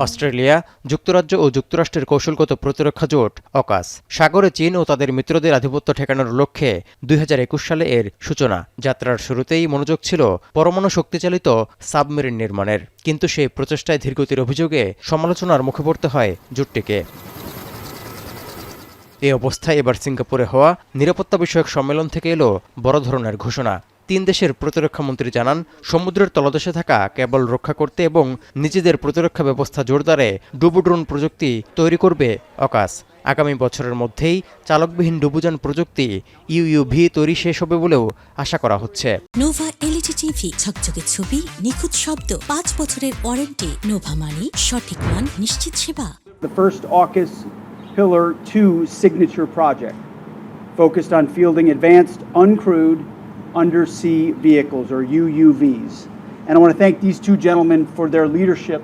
Australia, যুক্তরাজ্য ও যুক্তরাষ্ট্রের কৌশলগত প্রতিরক্ষা জোট অকাস। সাগরে চীন ও তাদের মিত্রদের আধিপত্য ঠেকানোর লক্ষ্যে ২০২১ সালে এর সূচনা। যাত্রার শুরুতেই মনোযোগ ছিল পরমাণু শক্তিচালিত সাবমেরিন নির্মাণের, কিন্তু সেই প্রচেষ্টায় ধীরগতির অভিযোগে সমালোচনার মুখে পড়তে হয় জোটটিকে। এই অবস্থায় এবার সিঙ্গাপুরে হওয়া নিরাপত্তা বিষয়ক সম্মেলন থেকে এলো বড় ধরনের ঘোষণা। ৩ দেশের প্রতিরক্ষামন্ত্রী জানান, সমুদ্রের তলদেশে থাকা কেবল রক্ষা করতে এবং নিজেদের প্রতিরক্ষা ব্যবস্থা জোরদারে ডুবোড্রোন প্রযুক্তি তৈরি করবে অকাস। আগামী বছরের মধ্যেই চালকবিহীন ডুবোযান প্রযুক্তি ইউইউভি তৈরি শেষ হবে বলেও আশা করা হচ্ছে। নোভা এলইডি টিভি, ঝকঝকে ছবি, নিখুঁত শব্দ, ৫ বছরের ওয়ারেন্টি। নোভা মানি, সঠিক মান, নিশ্চিত সেবা। The first AUKUS Pillar 2 signature project focused on fielding advanced uncrewed undersea vehicles, or UUVs. And I want to thank these two gentlemen for their leadership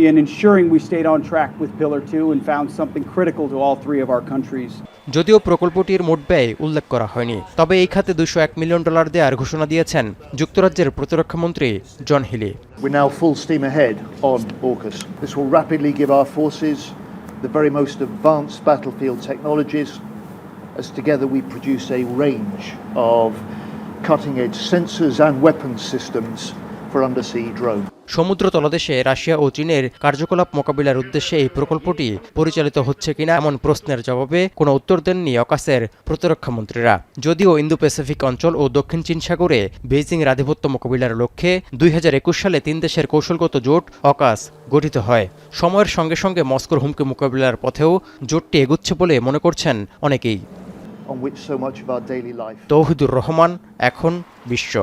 in ensuring we stayed on track with Pillar 2 and found something critical to all three of our countries. যদিও প্রকল্পটির মোট ব্যয় উল্লেখ করা হয়নি, তবে এই খাতে $201 million দেওয়ার ঘোষণা দিয়েছেন যুক্তরাজ্যের প্রতিরক্ষামন্ত্রী জন Hili. We're now full steam ahead on AUKUS. This will rapidly give our forces the very most advanced battlefield technologies, as together we produce a range of cutting-edge sensors and weapons systems for undersea drones. সমুদ্র তলদেশে Russia ও চীনের কার্যকলাপ মোকাবিলার উদ্দেশ্যে এই প্রকল্পটি পরিচালিত হচ্ছে কিনা এমন প্রশ্নের জবাবে কোনো উত্তর দেননি অকাসের প্রতিরক্ষামন্ত্রীরা। যদিও ইন্দো প্যাসিফিক অঞ্চল ও দক্ষিণ চীন সাগরে বেইজিংয়ের আধিপত্য মোকাবিলার লক্ষ্যে ২০২১ সালে ৩ দেশের কৌশলগত জোট অকাস গঠিত হয়। সময়ের সঙ্গে সঙ্গে মস্কোর হুমকি মোকাবিলার পথেও জোটটি এগুচ্ছে বলে মনে করছেন অনেকেই। On which so much of our daily life. Touhidur Rahman, এখন বিশ্ব।